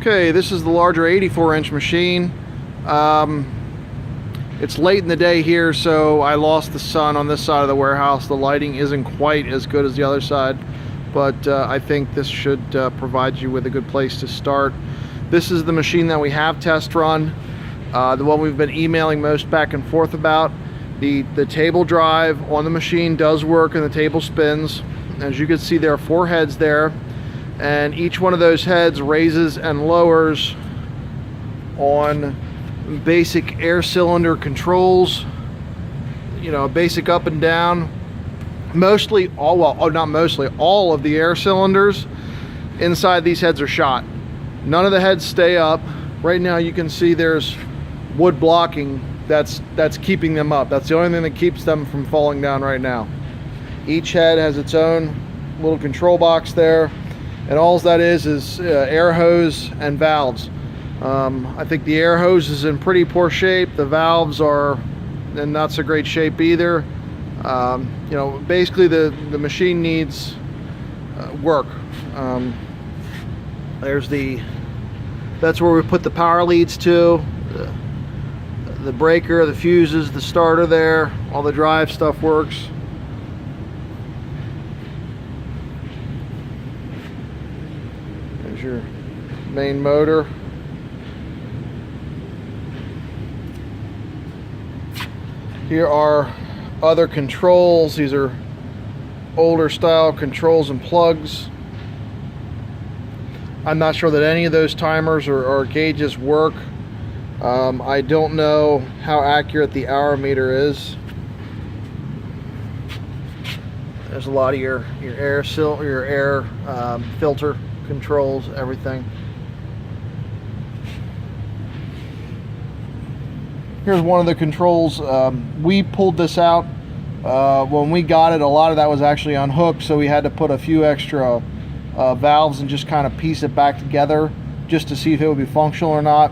Okay, this is the larger 84-inch machine. It's late in the day here, so I lost the sun on this side of the warehouse. The lighting isn't quite as good as the other side, but I think this should provide you with a good place to start. This is the machine that we have test run, the one we've been emailing most back and forth about. The table drive on the machine does work and the table spins. As you can see, there are 4 heads there, and each one of those heads raises and lowers on basic air cylinder controls, you know, basic up and down. Mostly all, well, not mostly, all of the air cylinders inside these heads are shot. None of the heads stay up. Right now you can see there's wood blocking that's keeping them up. That's the only thing that keeps them from falling down right now. Each head has its own little control box there, and all that is air hose and valves. I think the air hose is in pretty poor shape. The valves are in not so great shape either. You know, basically the machine needs work. That's where we put the power leads to, the breaker, the fuses, the starter there, all the drive stuff works. There's your main motor. Here are other controls. These are older style controls and plugs. I'm not sure that any of those timers or gauges work. I don't know how accurate the hour meter is. There's a lot of your air filter controls, everything. Here's one of the controls. We pulled this out when we got it. A lot of that was actually unhooked, so we had to put a few extra valves and just kind of piece it back together just to see if it would be functional or not.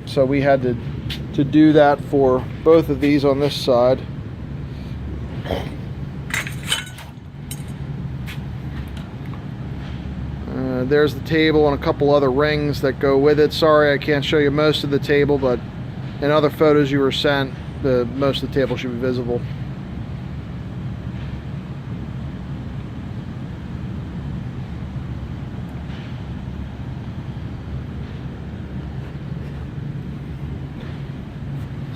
So we had to do that for both of these on this side. There's the table and a couple other rings that go with it. Sorry I can't show you most of the table, but in other photos you were sent, most of the table should be visible.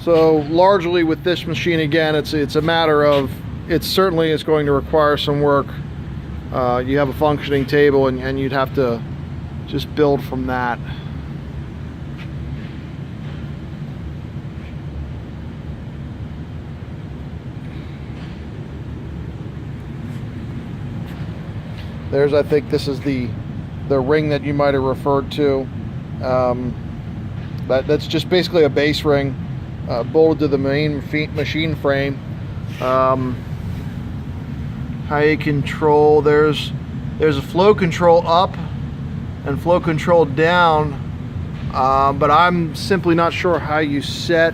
So largely with this machine, again, it's a matter of, it certainly is going to require some work. You have a functioning table and you'd have to just build from that. There's, I think this is the ring that you might have referred to. That's just basically a base ring bolted to the main machine frame. High control, there's a flow control up and flow control down, but I'm simply not sure how you set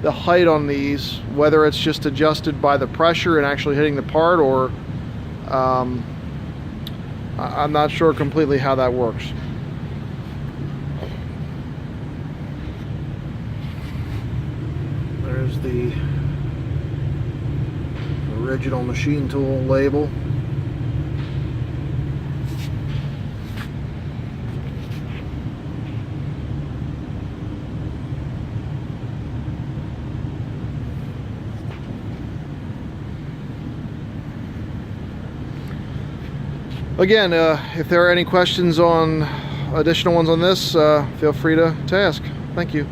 the height on these, whether it's just adjusted by the pressure and actually hitting the part, or I'm not sure completely how that works. There's the original machine tool label. Again, if there are any questions on additional ones on this, feel free to ask. Thank you.